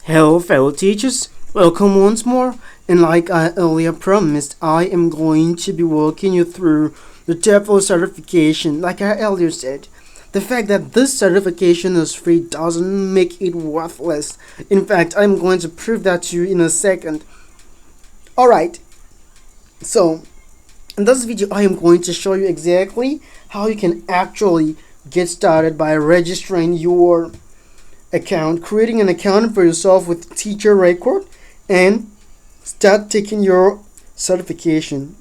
Hello, fellow teachers. Welcome once more. And like I earlier promised, I am going to be walking you through the TEFL certification. Like I earlier said, the fact that this certification is free doesn't make it worthless. In fact, I'm going to prove that to you in a second. Alright, so in this video, I am going to show you exactly how you can actually get started by registering your account, creating an account for yourself with teacher record, and start taking your certification.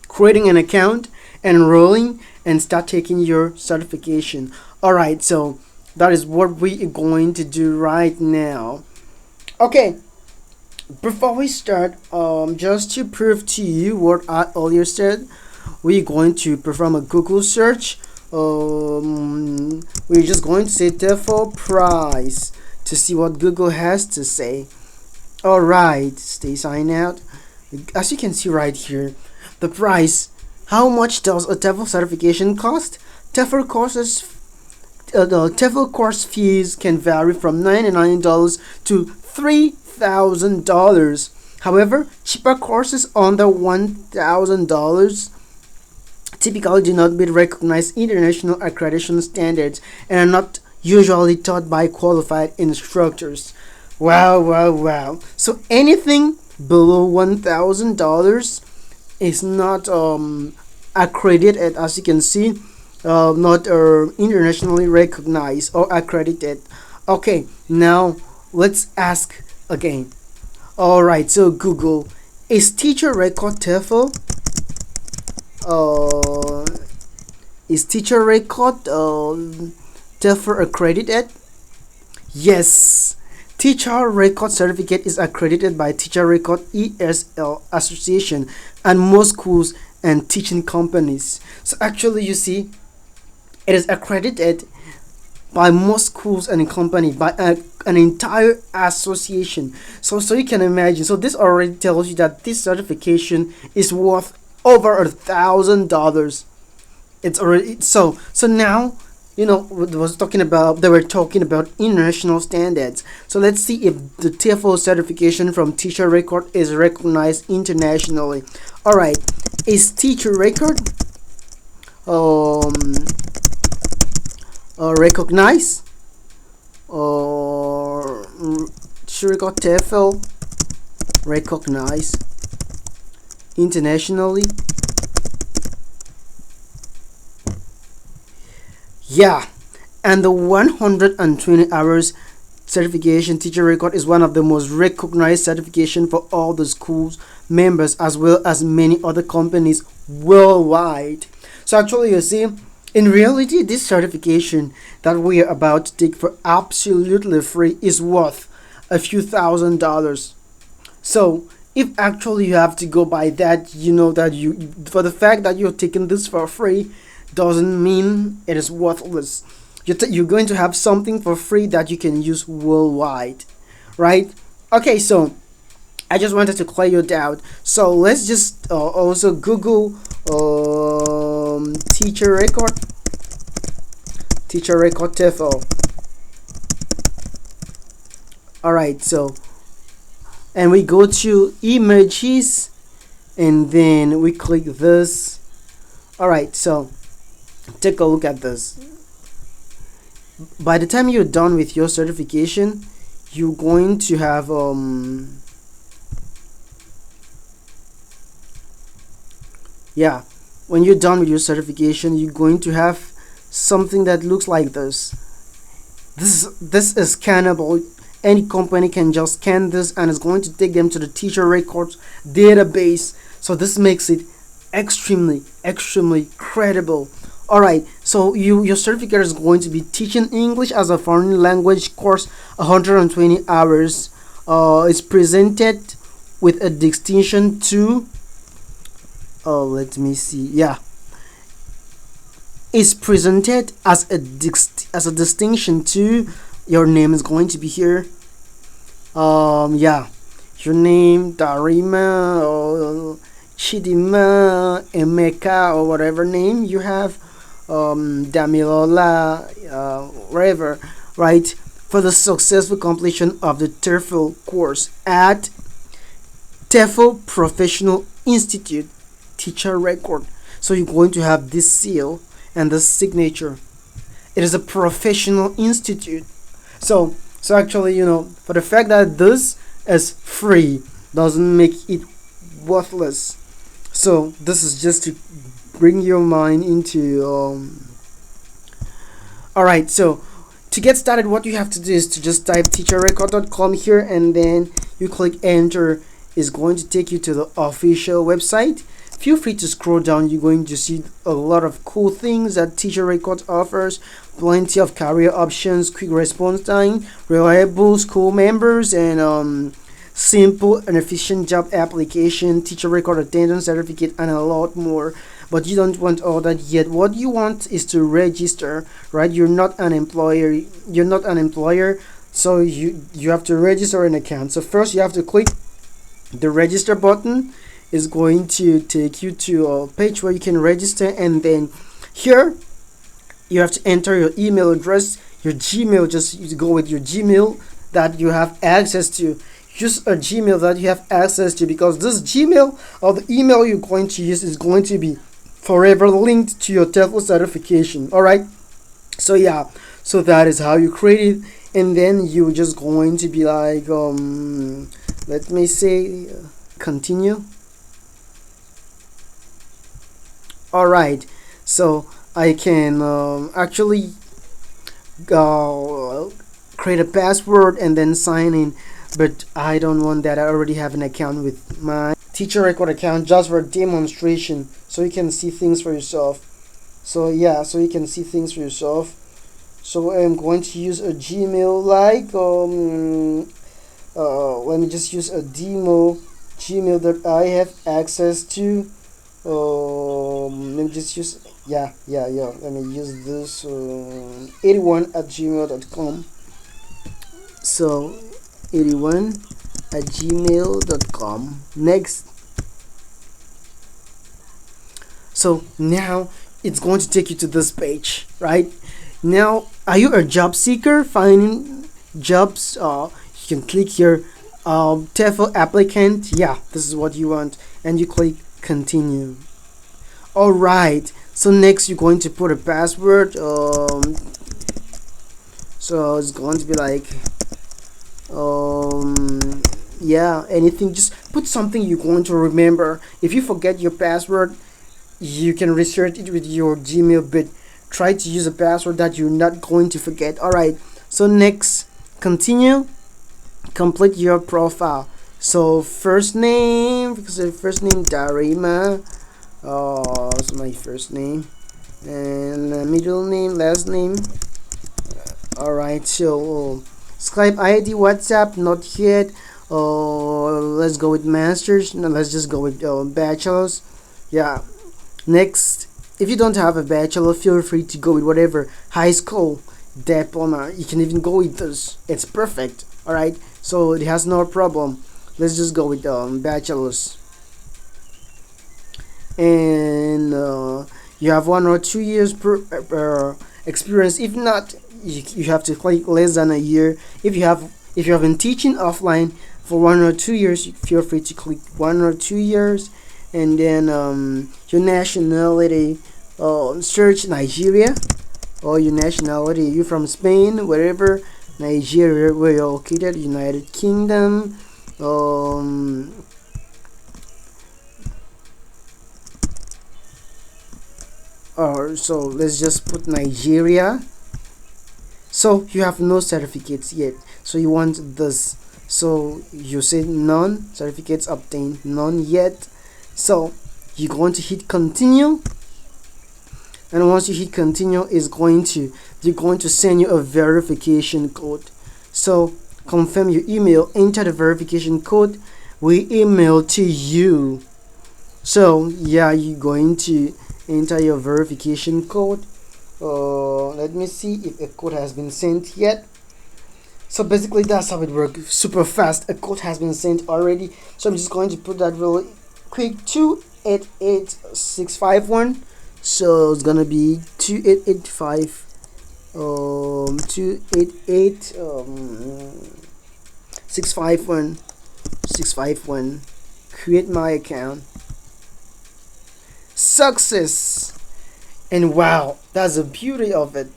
Creating an account, enrolling, and start taking your certification. Alright, so that is what we are going to do right now. Okay, before we start, just to prove to you what I earlier said, we're going to perform a Google search. We're just going to say TEFL price to see what Google has to say. Alright, stay signed out. As you can see right here, the price. How much does a TEFL certification cost? TEFL the TEFL course fees can vary from $99 to $3,000. However, cheaper courses under $1,000 typically do not meet recognized international accreditation standards and are not usually taught by qualified instructors. Wow. So anything below $1,000 is not accredited, as you can see, not internationally recognized or accredited. Okay, now let's ask again. Alright, so Google, is teacher record TEFL? Is teacher record TEFL accredited? Yes. Teacher record certificate is accredited by Teacher Record ESL Association and most schools and teaching companies. So actually, you see, it is accredited by most schools and company, by an entire association. So you can imagine. So this already tells you that this certification is worth over $1,000. It's already so now, they were talking about international standards. So let's see if the TEFL certification from Teacher Record is recognized internationally. Alright, is Teacher Record recognized, or Teacher Record TEFL recognized internationally? Yeah, and the 120 hours certification Teacher Record is one of the most recognized certification for all the schools members as well as many other companies worldwide. So actually, you see, in reality, this certification that we are about to take for absolutely free is worth a few $1,000s. So if actually you have to go by that, that you for the fact that you're taking this for free doesn't mean it is worthless. You're going to have something for free that you can use worldwide, right? Okay, so I just wanted to clear your doubt. So let's just also Google teacher record TEFL. Alright, so and we go to images and then we click this. Alright, so take a look at this. By the time you're done with your certification, you're going to have when you're done with your certification, you're going to have something that looks like this. This is scannable. Any company can just scan this and it's going to take them to the Teacher Records database. So this makes it extremely credible. Alright, so your certificate is going to be teaching English as a foreign language course, 120 hours. It's presented with a distinction to let me see. It's presented as a distinction to, your name is going to be here. Your name, Darima or Chidima, Emeka, or whatever name you have, Damilola, whatever, right? for the successful completion of the TEFL course at TEFL Professional Institute teacher record. So you're going to have this seal and this signature. It is a professional institute. So actually, for the fact that this is free doesn't make it worthless. So this is just to bring your mind into all right. So to get started, what you have to do is to just type teacherrecord.com here, and then you click enter. Is going to take you to the official website. Feel free to scroll down. You're going to see a lot of cool things that Teacher Record offers. Plenty of career options, quick response time, reliable school members, and simple and efficient job application, Teacher Record attendance certificate, and a lot more. But you don't want all that yet. What you want is to register, right? You're not an employer. So you have to register an account. So first you have to click the register button. Is going to take you to a page where you can register, and then here you have to enter your email address, your Gmail. Just you go with your Gmail that you have access to. Use a Gmail that you have access to, because this Gmail or the email you're going to use is going to be forever linked to your TEFL certification. All right. So yeah, so that is how you create it, and then you're just going to be like let me say continue. Alright, so I can actually create a password and then sign in, but I don't want that. I already have an account with my Teacher Record account just for demonstration, so you can see things for yourself. So yeah, so you can see things for yourself. So I'm going to use a Gmail, like let me just use a demo Gmail that I have access to. Let me just use let me use this 81@gmail.com. So 81@gmail.com. Next. So now it's going to take you to this page, right? Now, are you a job seeker finding jobs? You can click here, TEFL applicant. Yeah, this is what you want, and you click continue. All right, so next you're going to put a password. So it's going to be like anything. Just put something you're going to remember. If you forget your password, you can research it with your Gmail, but try to use a password that you're not going to forget. All right, so next, continue. Complete your profile. So first name, because the first name Darima, that's my first name, and middle name, last name. All right, so Skype ID, WhatsApp, not yet. Let's go with masters. No, let's just go with bachelors. Yeah. Next, if you don't have a bachelor, feel free to go with whatever high school diploma. You can even go with this. It's perfect. All right, so it has no problem. Let's just go with bachelor's, and you have 1 or 2 years per experience. If not, you have to click less than a year. If you have been teaching offline for 1 or 2 years, feel free to click 1 or 2 years, and then your nationality, search Nigeria, or your nationality. You from Spain, wherever, Nigeria, where you're located, United Kingdom. Or so let's just put Nigeria. So you have no certificates yet, so you want this. So you say none, certificates obtained, none yet. So you're going to hit continue, and once you hit continue, they're going to send you a verification code. So confirm your email, enter the verification code we email to you. So yeah, you're going to enter your verification code. Let me see if a code has been sent yet. So basically that's how it works, super fast. A code has been sent already, so I'm just going to put that really quick, 288651. So it's gonna be 2885 288 651 651. Create my account. Success. And wow, that's the beauty of it.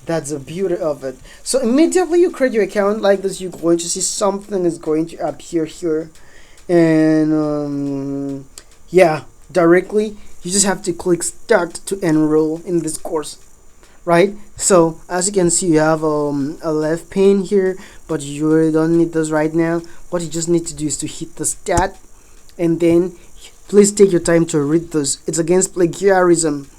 That's the beauty of it. So immediately you create your account like this, you're going to see something is going to appear here, and yeah, directly you just have to click start to enroll in this course, right? So as you can see, you have a left pane here, but you really don't need this right now. What you just need to do is to hit the start, and then please take your time to read this. It's against plagiarism.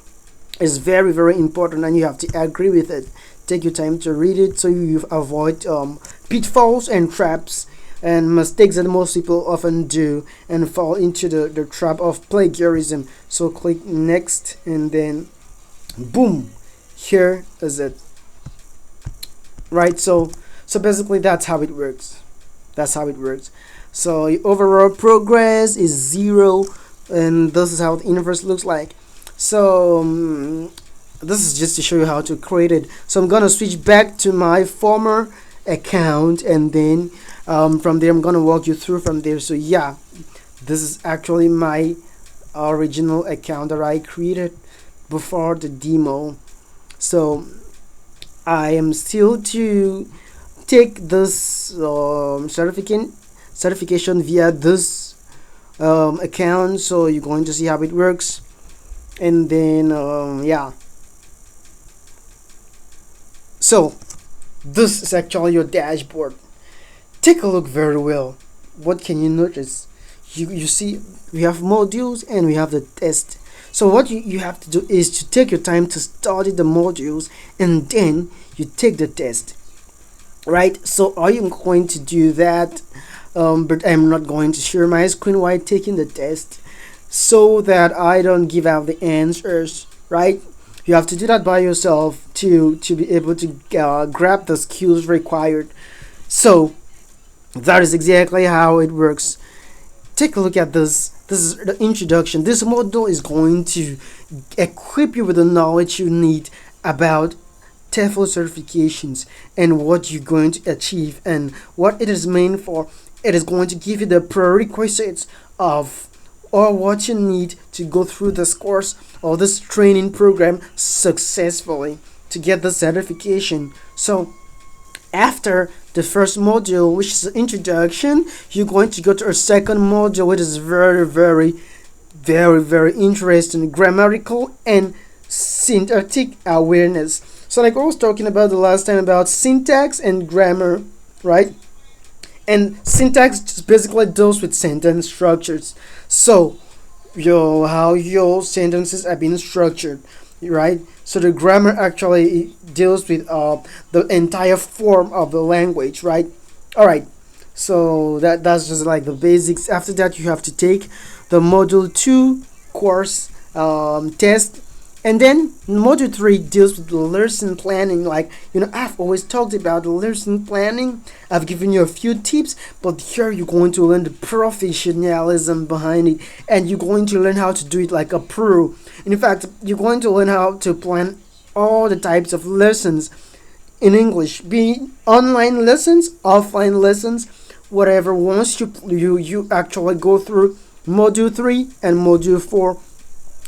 It's very very important, and you have to agree with it. Take your time to read it so you avoid pitfalls and traps and mistakes that most people often do and fall into the trap of plagiarism. So click next, and then boom, here is it, right? So basically that's how it works. That's how it works. So your overall progress is 0, and this is how the inverse looks like. So this is just to show you how to create it. So I'm gonna switch back to my former account, and then from there I'm gonna walk you through from there. So yeah, this is actually my original account that I created before the demo. So I am still to take this certification via this account. So you're going to see how it works, and then yeah. So this is actually your dashboard. Take a look very well. What can you notice? You see we have modules and we have the test. So what you have to do is to take your time to study the modules, and then you take the test, right? So I am going to do that, but I'm not going to share my screen while taking the test, so that I don't give out the answers, right? You have to do that by yourself to be able to grab the skills required. So that is exactly how it works. Take a look at this. This is the introduction. This module is going to equip you with the knowledge you need about TEFL certifications and what you're going to achieve and what it is meant for. It is going to give you the prerequisites of or what you need to go through this course or this training program successfully to get the certification. So after the first module, which is the introduction, you're going to go to a second module, which is very interesting, grammatical and syntactic awareness. So like I was talking about the last time about syntax and grammar, right? And syntax just basically deals with sentence structures. So how your sentences are being structured, right? So the grammar actually deals with the entire form of the language, right? All right. So that's just like the basics. After that, you have to take the module 2 course test, and then module 3 deals with the lesson planning. Like, I've always talked about the lesson planning. I've given you a few tips, but here you're going to learn the professionalism behind it, and you're going to learn how to do it like a pro. In fact, you're going to learn how to plan all the types of lessons in English, be it online lessons, offline lessons, whatever. Once you actually go through module 3 and module 4,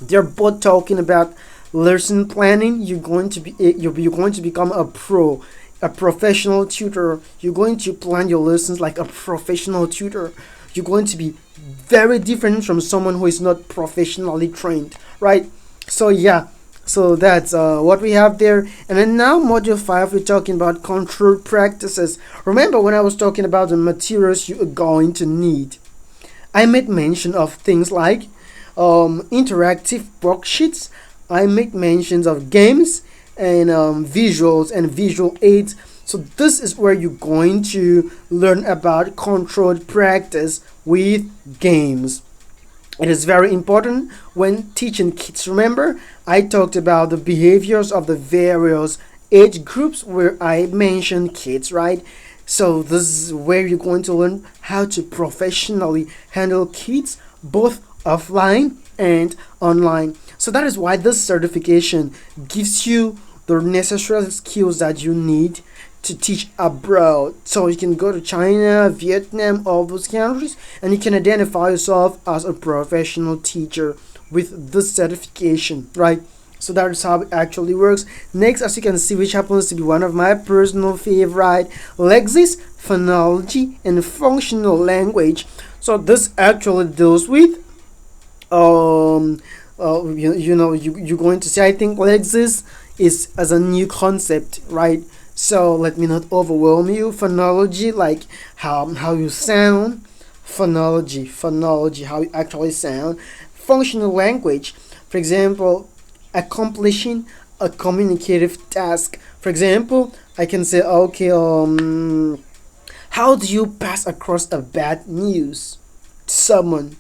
they're both talking about lesson planning. You're going to become a pro, a professional tutor. You're going to plan your lessons like a professional tutor. You're going to be very different from someone who is not professionally trained, right? So yeah, so that's what we have there. And then now module 5, we're talking about controlled practices. Remember when I was talking about the materials you are going to need, I made mention of things like interactive worksheets. I make mentions of games and visuals and visual aids. So this is where you're going to learn about controlled practice with games. It is very important when teaching kids. Remember, I talked about the behaviors of the various age groups where I mentioned kids, right? So this is where you're going to learn how to professionally handle kids, both offline and online. So that is why this certification gives you the necessary skills that you need to teach abroad. So you can go to China, Vietnam, all those countries, and you can identify yourself as a professional teacher with this certification, right? So that is how it actually works. Next, as you can see, which happens to be one of my personal favorite, Lexis, phonology, and functional language. So this actually deals with you're going to say, I think Lexis is as a new concept, right? So let me not overwhelm you. Phonology, like how you sound. Phonology, how you actually sound. Functional language, for example, accomplishing a communicative task. For example, I can say, okay, how do you pass across a bad news to someone?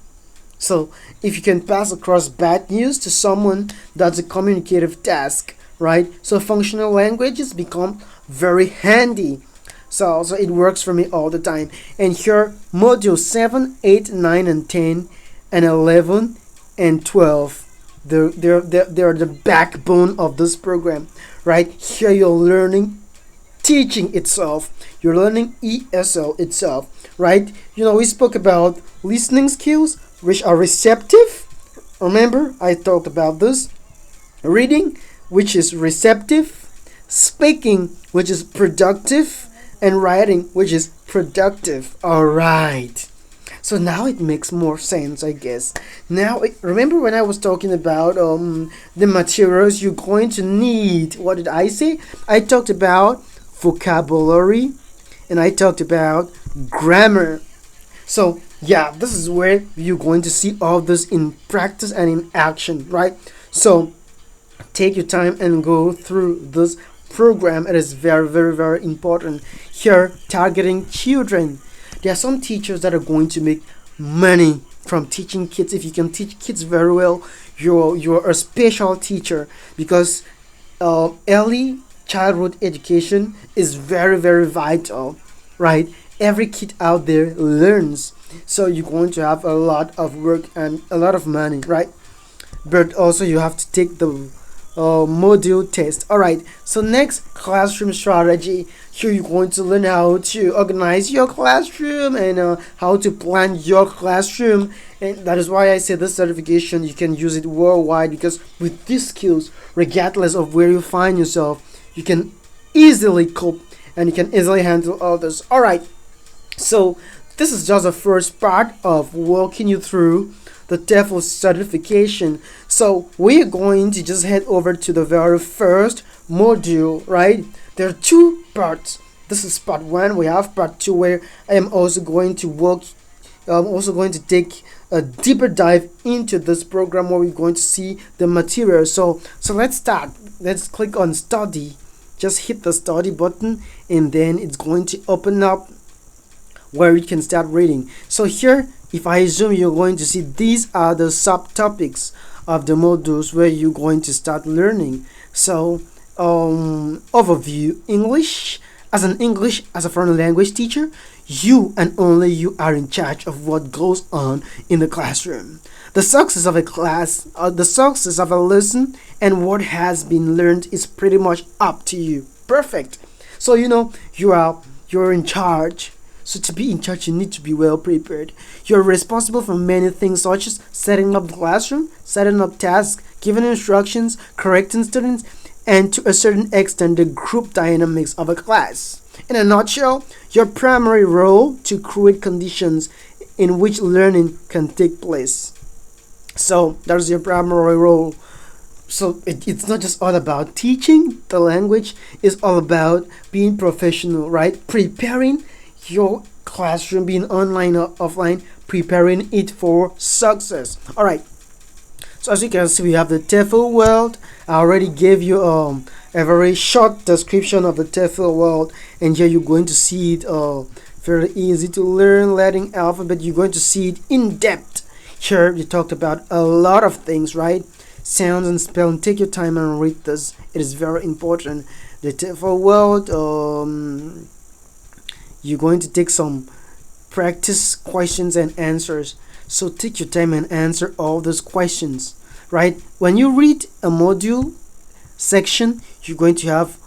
So if you can pass across bad news to someone, that's a communicative task, right? So functional languages become very handy. So it works for me all the time. And here, module 7, 8, 9, and 10, and 11, and 12. They're the backbone of this program, right? Here you're learning teaching itself. You're learning ESL itself, right? We spoke about listening skills, which are receptive. Remember, I talked about this. Reading, which is receptive. Speaking, which is productive. And writing, which is productive. Alright. So now it makes more sense, I guess. Now, remember when I was talking about the materials you're going to need? What did I say? I talked about vocabulary, and I talked about grammar. So yeah, this is where you're going to see all this in practice and in action, right? So take your time and go through this program. It is very, very, very important. Here, targeting children. There are some teachers that are going to make money from teaching kids. If you can teach kids very well, you're a special teacher, because early childhood education is very, very vital, right? Every kid out there learns, so you're going to have a lot of work and a lot of money, right? But also you have to take the module test. Alright, so next, classroom strategy. Here you're going to learn how to organize your classroom and how to plan your classroom. And that is why I say this certification, you can use it worldwide, because with these skills, regardless of where you find yourself, you can easily cope and you can easily handle others. Alright, so this is just the first part of walking you through the TEFL certification. So we're going to just head over to the very first module, right? There are two parts. This is part 1. We have part 2, where I am also going to take a deeper dive into this program, where we're going to see the material. So let's start. Let's click on study. Just hit the study button, and then it's going to open up where you can start reading. So here, if I zoom, you're going to see these are the subtopics of the modules where you're going to start learning. So overview: English. As a foreign language teacher, you and only you are in charge of what goes on in the classroom. The success of a class, the success of a lesson, and what has been learned is pretty much up to you. Perfect. So you're in charge. So to be in charge, you need to be well prepared. You're responsible for many things, such as setting up the classroom, setting up tasks, giving instructions, correcting students, and to a certain extent the group dynamics of a class. In a nutshell, your primary role to create conditions in which learning can take place. So that's your primary role. So it's not just all about teaching the language, it's all about being professional, right? Preparing your classroom, being online or offline, preparing it for success. Alright, so as you can see, we have the TEFL world. I already gave you a very short description of the TEFL world, and here you're going to see it very easy to learn. Latin alphabet, you're going to see it in depth. Here we talked about a lot of things, right? Sounds and spelling. Take your time and read this, it is very important. The TEFL world, you're going to take some practice questions and answers. So take your time and answer all those questions, right? When you read a module, section, you're going to have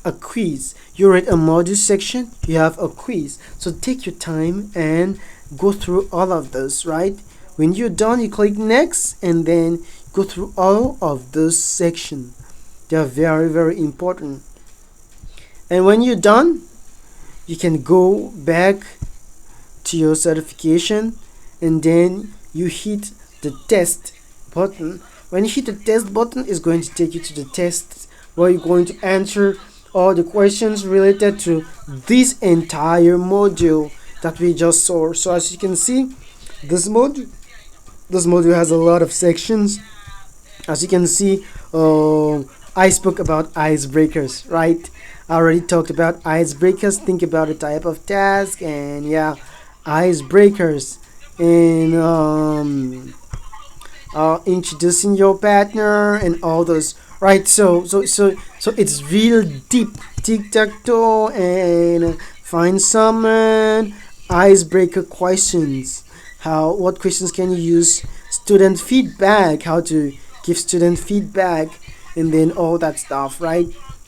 a quiz. You're at a module section, you have a quiz. So take your time and go through all of those, right? When you're done, you click next and then go through all of those sections. They are very, very important. And when you're done, you can go back to your certification and then you hit the test button. When you hit the test button, it's going to take you to the test where you're going to answer all the questions related to this entire module that we just saw. So as you can see, this module has a lot of sections. As you can see, I spoke about icebreakers, right? I already talked about icebreakers. Think about the type of task, and yeah, icebreakers. And introducing your partner and all those, right? So it's real deep. Tic-tac-toe and find someone. Icebreaker questions. What questions can you use? Student feedback. How to give student feedback, and then all that stuff, right?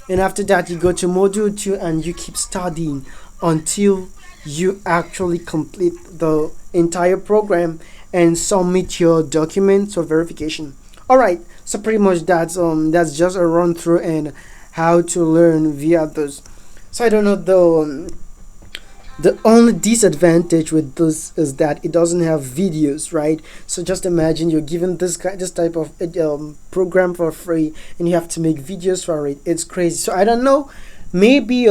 And after that, you go to module 2 and you keep studying until you actually complete the entire program and submit your documents for verification. All right, so pretty much that's just a run through and how to learn via those. So I don't know though. The only disadvantage with this is that it doesn't have videos, right? So just imagine you're given this type of program for free, and you have to make videos for it. It's crazy. So I don't know. Maybe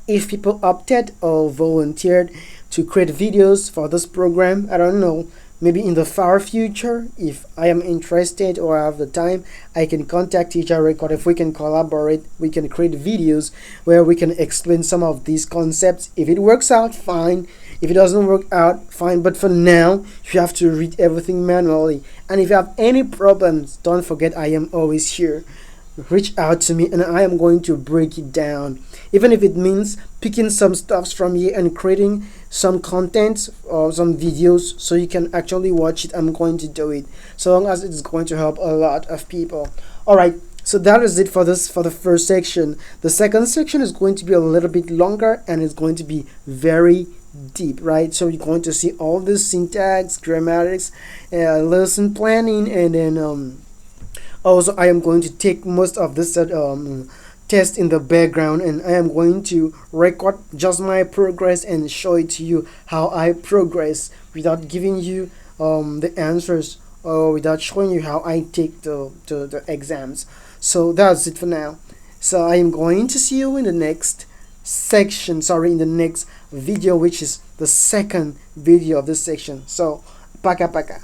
if people opted or volunteered to create videos for this program, I don't know. Maybe in the far future, if I am interested or I have the time, I can contact Teacher Record. If we can collaborate, we can create videos where we can explain some of these concepts. If it works out, fine. If it doesn't work out, fine. But for now, you have to read everything manually. And if you have any problems, don't forget I am always here. Reach out to me and I am going to break it down, even if it means picking some stuffs from here and creating some content or some videos so you can actually watch it. I'm going to do it, so long as it's going to help a lot of people. All right, so that is it for the first section. The second section is going to be a little bit longer and it's going to be very deep, right? So you're going to see all this syntax, grammatics, lesson planning, and then also I am going to take most of this test in the background, and I am going to record just my progress and show it to you how I progress without giving you the answers, or without showing you how I take the exams. So that's it for now. So I am going to see you in the next section, in the next video, which is the second video of this section. So paka paka.